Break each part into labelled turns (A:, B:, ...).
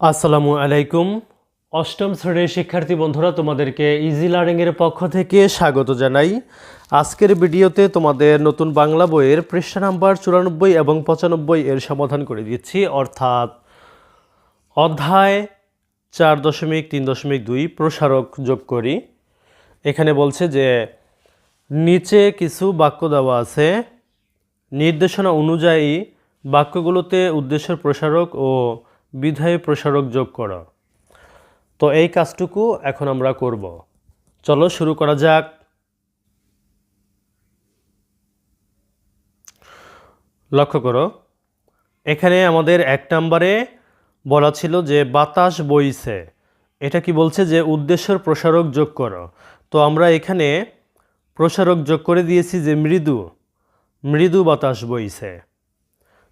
A: আসসালামু আলাইকুম। অষ্টম শ্রেণীর শিক্ষার্থী বন্ধুরা, তোমাদেরকে ইজি লার্নিংয়ের পক্ষ থেকে স্বাগত জানাই। আজকের ভিডিওতে তোমাদের নতুন বাংলা বইয়ের পৃষ্ঠা নাম্বার 94 এবং 95 এর সমাধান করে দিচ্ছি, অর্থাৎ অধ্যায় 4.3.2 প্রসারক যোগ করি। এখানে বলছে যে নিচে কিছু বাক্য দেওয়া আছে, নির্দেশনা অনুযায়ী বাক্যগুলোতে উদ্দেশ্যের প্রসারক ও বিধেয় প্রসারক যোগ করো। তো এই কাজটুকু এখন আমরা করব। চলো শুরু করা যাক। লক্ষ্য করো, এখানে আমাদের 1 নম্বরে বলা ছিল যে বাতাস বইছে। এটা কি বলছে যে উদ্দেশ্যের প্রসারক যোগ করো। তো আমরা এখানে প্রসারক যোগ করে দিয়েছি যে মৃদু, মৃদু বাতাস বইছে।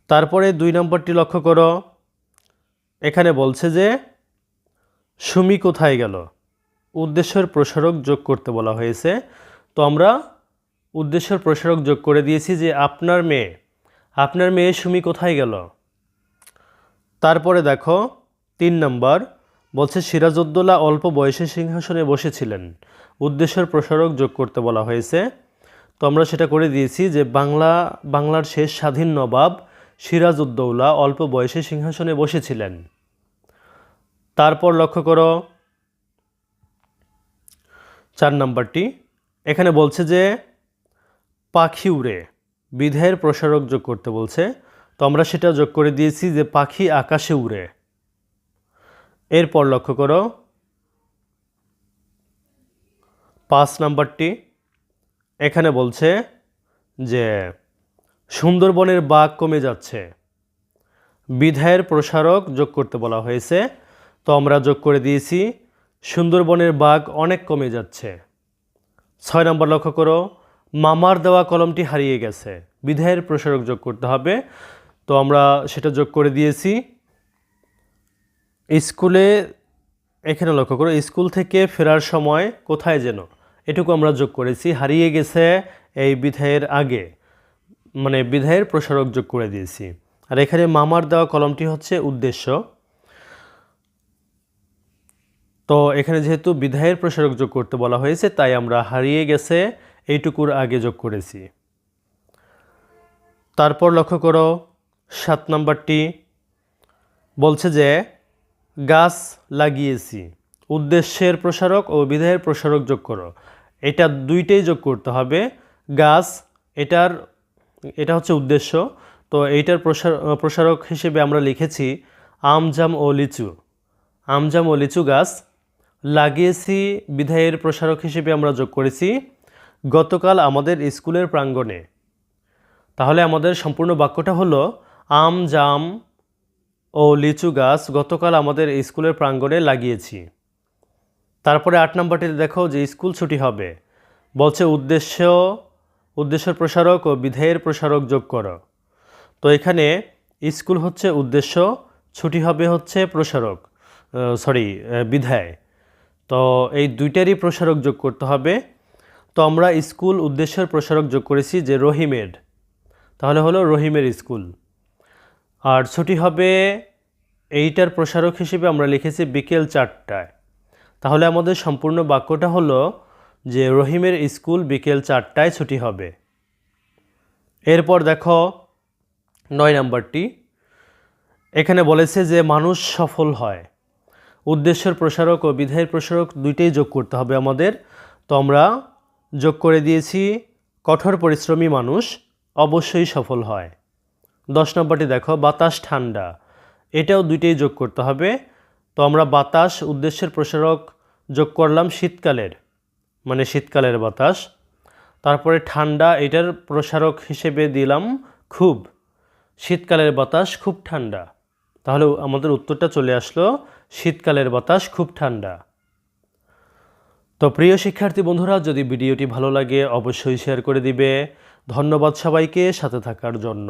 A: তারপরে 2 নম্বরটি লক্ষ্য করো, এখানে বলছে যে সুমি কোথায় গেল। উদ্দেশ্যের প্রসারক যোগ করতে বলা হয়েছে। তো আমরা উদ্দেশ্যের প্রসারক যোগ করে দিয়েছি যে আপনার মেয়ে সুমি কোথায় গেল। তারপরে দেখো 3 নম্বর বলছে সিরাজউদ্দৌলা অল্প বয়সে সিংহাসনে বসেছিলেন। উদ্দেশ্যের প্রসারক যোগ করতে বলা হয়েছে। তো আমরা সেটা করে দিয়েছি যে বাংলার শেষ স্বাধীন নবাব সিরাজউদ্দৌলা অল্প বয়সে সিংহাসনে বসেছিলেন। তারপর লক্ষ্য করো 4 নম্বরটি, এখানে বলছে যে পাখি উড়ে, বিধেয়ের প্রসারক যোগ করতে বলছে। তো আমরা সেটা যোগ করে দিয়েছি যে পাখি আকাশে উড়ে। এরপর লক্ষ্য করো 5 নম্বরটি, এখানে বলছে যে সুন্দরবনের বাঘ কমে যাচ্ছে। বিধেয়ের প্রসারক যোগ করতে বলা হয়েছে। তো আমরা যোগ করে দিয়েছি সুন্দরবনের বাঘ অনেক কমে যাচ্ছে। 6 নম্বর লক্ষ্য করো, মামার দেওয়া কলমটি হারিয়ে গেছে। বিধেয়ের প্রসারক যোগ করতে হবে। তো আমরা সেটা যোগ করে দিয়েছি। স্কুলে, এখানে লক্ষ্য করো, স্কুল থেকে ফেরার সময় কোথায় যেন, এটুকু আমরা যোগ করেছি। হারিয়ে গেছে এই বিধেয়ের আগে, মানে বিধেয়ের প্রসারক যোগ করে দিয়েছি। আর এখানে মামার দেওয়া কলমটি হচ্ছে উদ্দেশ্য। তো এখানে যেহেতু বিধেয়ের প্রসারক যোগ করতে বলা হয়েছে, তাই আমরা হারিয়ে গেছে এইটুকুর আগে যোগ করেছি। তারপর লক্ষ্য করো 7 নম্বরটি বলছে যে গাছ লাগিয়েছি। উদ্দেশ্যের প্রসারক ও বিধেয়ের প্রসারক যোগ করো। এটা দুইটাই যোগ করতে হবে। গাছ, এটা হচ্ছে উদ্দেশ্য। তো এইটার প্রসারক হিসেবে আমরা লিখেছি আম জাম ও লিচু। আম জাম ও লিচু গাছ লাগিয়েছি। বিধেয়ের প্রসারক হিসেবে আমরা যোগ করেছি গতকাল আমাদের স্কুলের প্রাঙ্গণে। তাহলে আমাদের সম্পূর্ণ বাক্যটা হলো আম জাম ও লিচু গাছ গতকাল আমাদের স্কুলের প্রাঙ্গণে লাগিয়েছি। তারপরে 8 নম্বরটিতে দেখো যে স্কুল ছুটি হবে। বলছে উদ্দেশ্যের প্রসারক ও বিধেয়ের প্রসারক যোগ করো। তো এখানে স্কুল হচ্ছে উদ্দেশ্য, ছুটি হবে হচ্ছে প্রসারক, বিধেয়। তো এই দুইটারই প্রসারক যোগ করতে হবে। তো আমরা স্কুল উদ্দেশ্যের প্রসারক যোগ করেছি যে রহিমের, তাহলে হলো রহিমের স্কুল। আর ছুটি হবে এইটার প্রসারক হিসেবে আমরা লিখেছি বিকেল 4টায়। তাহলে আমাদের সম্পূর্ণ বাক্যটা হলো যে রহিমের স্কুল বিকেল 4টায় ছুটি হবে। এরপর দেখো 9 নম্বরটি, এখানে বলেছে যে মানুষ সফল হয়। উদ্দেশ্যের প্রসারক ও বিধেয়ের প্রসারক দুইটাই যোগ করতে হবে আমাদের। তো আমরা যোগ করে দিয়েছি কঠোর পরিশ্রমী মানুষ অবশ্যই সফল হয়। 10 নম্বরটি দেখো বাতাস ঠান্ডা। এটাও দুইটাই যোগ করতে হবে। তো আমরা বাতাস উদ্দেশ্যের প্রসারক যোগ করলাম শীতকালের, মানে শীতকালের বাতাস। তারপরে ঠান্ডা, এটার প্রসারক হিসেবে দিলাম খুব, শীতকালের বাতাস খুব ঠান্ডা। তাহলে আমাদের উত্তরটা চলে আসলো শীতকালের বাতাস খুব ঠান্ডা। তো প্রিয় শিক্ষার্থী বন্ধুরা, যদি ভিডিওটি ভালো লাগে অবশ্যই শেয়ার করে দিবে। ধন্যবাদ সবাইকে সাথে থাকার জন্য।